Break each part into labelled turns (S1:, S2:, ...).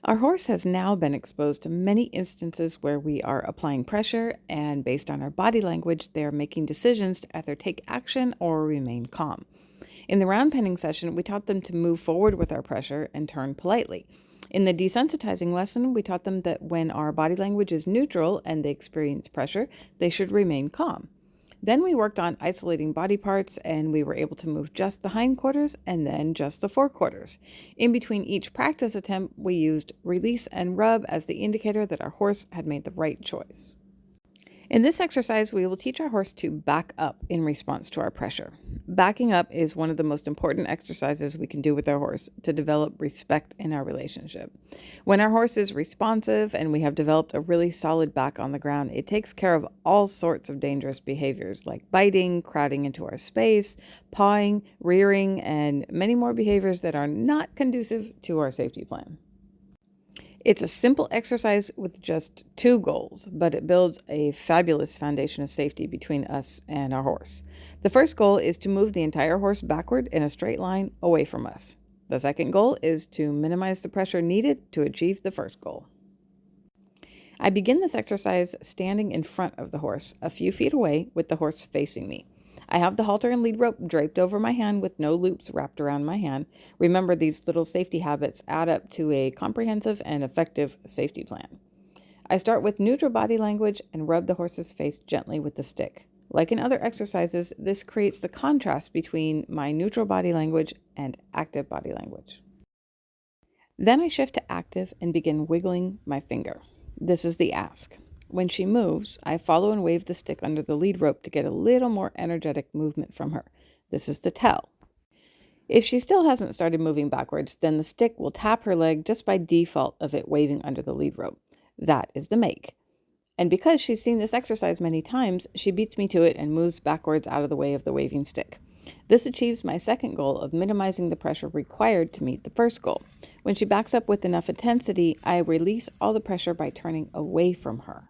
S1: Our horse has now been exposed to many instances where we are applying pressure, and based on our body language, they are making decisions to either take action or remain calm. In the round penning session, we taught them to move forward with our pressure and turn politely. In the desensitizing lesson, we taught them that when our body language is neutral and they experience pressure, they should remain calm. Then we worked on isolating body parts, and we were able to move just the hindquarters and then just the forequarters. In between each practice attempt, we used release and rub as the indicator that our horse had made the right choice. In this exercise, we will teach our horse to back up in response to our pressure. Backing up is one of the most important exercises we can do with our horse to develop respect in our relationship. When our horse is responsive and we have developed a really solid back on the ground, it takes care of all sorts of dangerous behaviors like biting, crowding into our space, pawing, rearing, and many more behaviors that are not conducive to our safety plan. It's a simple exercise with just two goals, but it builds a fabulous foundation of safety between us and our horse. The first goal is to move the entire horse backward in a straight line away from us. The second goal is to minimize the pressure needed to achieve the first goal. I begin this exercise standing in front of the horse, a few feet away with the horse facing me. I have the halter and lead rope draped over my hand with no loops wrapped around my hand. Remember, these little safety habits add up to a comprehensive and effective safety plan. I start with neutral body language and rub the horse's face gently with the stick. Like in other exercises, this creates the contrast between my neutral body language and active body language. Then I shift to active and begin wiggling my finger. This is the ask. When she moves, I follow and wave the stick under the lead rope to get a little more energetic movement from her. This is the tell. If she still hasn't started moving backwards, then the stick will tap her leg just by default of it waving under the lead rope. That is the make. And because she's seen this exercise many times, she beats me to it and moves backwards out of the way of the waving stick. This achieves my second goal of minimizing the pressure required to meet the first goal. When she backs up with enough intensity, I release all the pressure by turning away from her.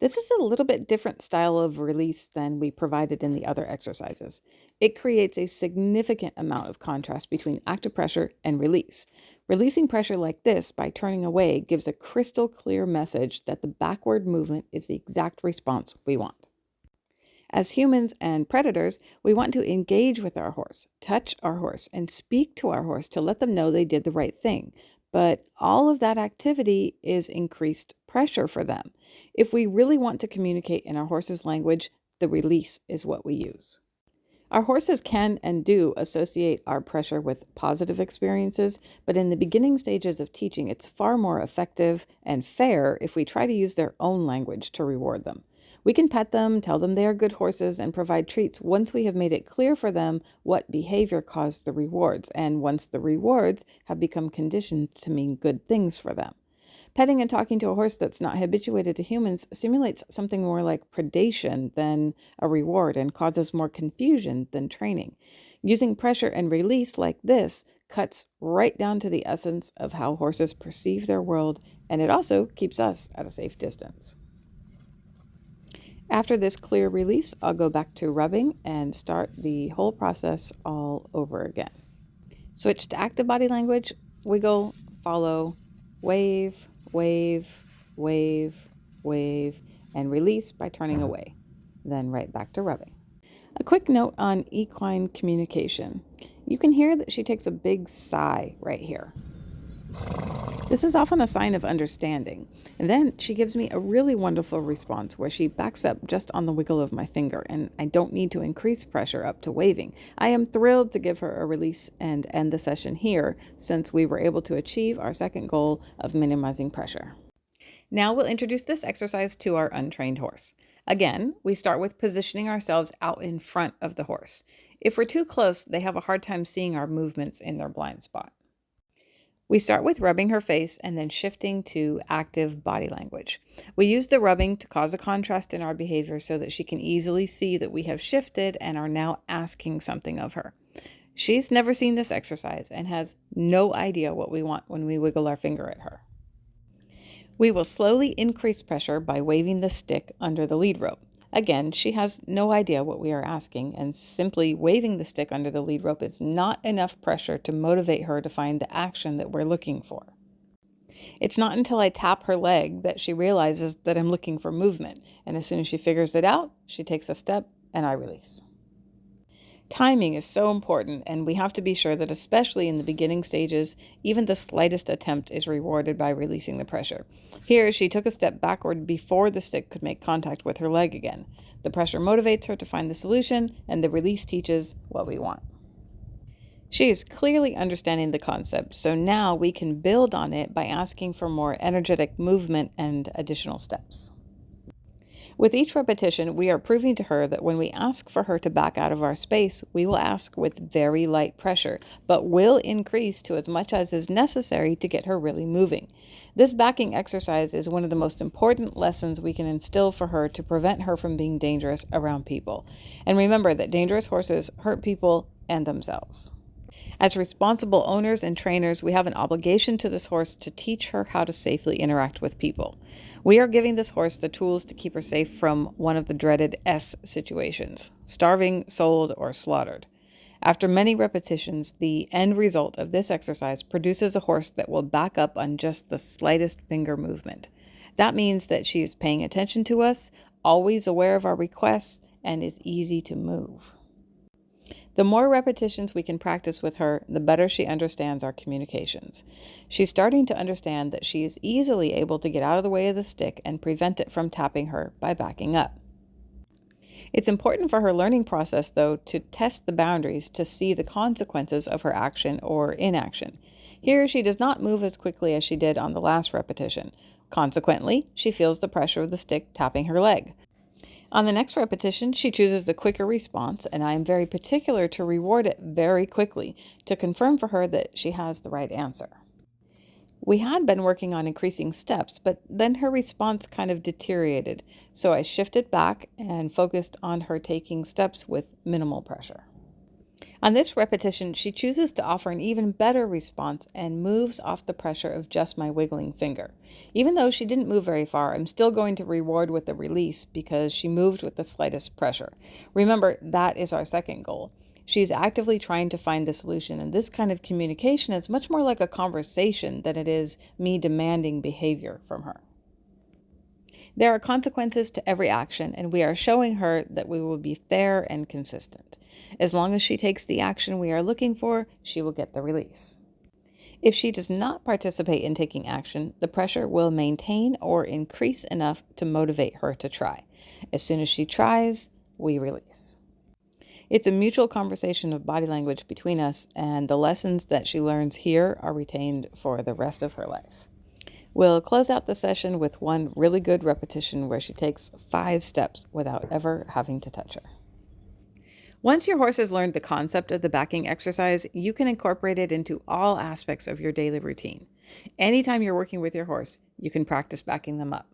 S1: This is a little bit different style of release than we provided in the other exercises. It creates a significant amount of contrast between active pressure and release. Releasing pressure like this by turning away gives a crystal clear message that the backward movement is the exact response we want. As humans and predators, we want to engage with our horse, touch our horse, and speak to our horse to let them know they did the right thing. But all of that activity is increased pressure for them. If we really want to communicate in our horse's language, the release is what we use. Our horses can and do associate our pressure with positive experiences, but in the beginning stages of teaching, it's far more effective and fair if we try to use their own language to reward them. We can pet them, tell them they are good horses, and provide treats once we have made it clear for them what behavior caused the rewards, and once the rewards have become conditioned to mean good things for them. Petting and talking to a horse that's not habituated to humans simulates something more like predation than a reward and causes more confusion than training. Using pressure and release like this cuts right down to the essence of how horses perceive their world, and it also keeps us at a safe distance. After this clear release, I'll go back to rubbing and start the whole process all over again. Switch to active body language, wiggle, follow, wave, wave, wave, wave, and release by turning away. Then right back to rubbing. A quick note on equine communication. You can hear that she takes a big sigh right here. This is often a sign of understanding. And then she gives me a really wonderful response where she backs up just on the wiggle of my finger, and I don't need to increase pressure up to waving. I am thrilled to give her a release and end the session here, since we were able to achieve our second goal of minimizing pressure. Now we'll introduce this exercise to our untrained horse. Again, we start with positioning ourselves out in front of the horse. If we're too close, they have a hard time seeing our movements in their blind spot. We start with rubbing her face and then shifting to active body language. We use the rubbing to cause a contrast in our behavior so that she can easily see that we have shifted and are now asking something of her. She's never seen this exercise and has no idea what we want when we wiggle our finger at her. We will slowly increase pressure by waving the stick under the lead rope. Again, she has no idea what we are asking, and simply waving the stick under the lead rope is not enough pressure to motivate her to find the action that we're looking for. It's not until I tap her leg that she realizes that I'm looking for movement, and as soon as she figures it out, she takes a step and I release. Timing is so important, and we have to be sure that, especially in the beginning stages, even the slightest attempt is rewarded by releasing the pressure. Here, she took a step backward before the stick could make contact with her leg again. The pressure motivates her to find the solution, and the release teaches what we want. She is clearly understanding the concept, so now we can build on it by asking for more energetic movement and additional steps. With each repetition, we are proving to her that when we ask for her to back out of our space, we will ask with very light pressure, but will increase to as much as is necessary to get her really moving. This backing exercise is one of the most important lessons we can instill for her to prevent her from being dangerous around people. And remember that dangerous horses hurt people and themselves. As responsible owners and trainers, we have an obligation to this horse to teach her how to safely interact with people. We are giving this horse the tools to keep her safe from one of the dreaded S situations: starving, sold, or slaughtered. After many repetitions, the end result of this exercise produces a horse that will back up on just the slightest finger movement. That means that she is paying attention to us, always aware of our requests, and is easy to move. The more repetitions we can practice with her, the better she understands our communications. She's starting to understand that she is easily able to get out of the way of the stick and prevent it from tapping her by backing up. It's important for her learning process, though, to test the boundaries to see the consequences of her action or inaction. Here, she does not move as quickly as she did on the last repetition. Consequently, she feels the pressure of the stick tapping her leg. On the next repetition, she chooses the quicker response, and I am very particular to reward it very quickly to confirm for her that she has the right answer. We had been working on increasing steps, but then her response kind of deteriorated, so I shifted back and focused on her taking steps with minimal pressure. On this repetition, she chooses to offer an even better response and moves off the pressure of just my wiggling finger. Even though she didn't move very far, I'm still going to reward with the release because she moved with the slightest pressure. Remember, that is our second goal. She's actively trying to find the solution, and this kind of communication is much more like a conversation than it is me demanding behavior from her. There are consequences to every action, and we are showing her that we will be fair and consistent. As long as she takes the action we are looking for, she will get the release. If she does not participate in taking action, the pressure will maintain or increase enough to motivate her to try. As soon as she tries, we release. It's a mutual conversation of body language between us, and the lessons that she learns here are retained for the rest of her life. We'll close out the session with one really good repetition where she takes 5 steps without ever having to touch her. Once your horse has learned the concept of the backing exercise, you can incorporate it into all aspects of your daily routine. Anytime you're working with your horse, you can practice backing them up.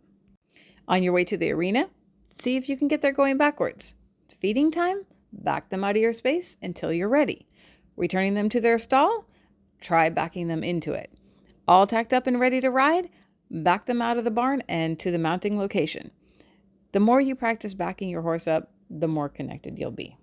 S1: On your way to the arena, see if you can get there going backwards. Feeding time, back them out of your space until you're ready. Returning them to their stall, try backing them into it. All tacked up and ready to ride, back them out of the barn and to the mounting location. The more you practice backing your horse up, the more connected you'll be.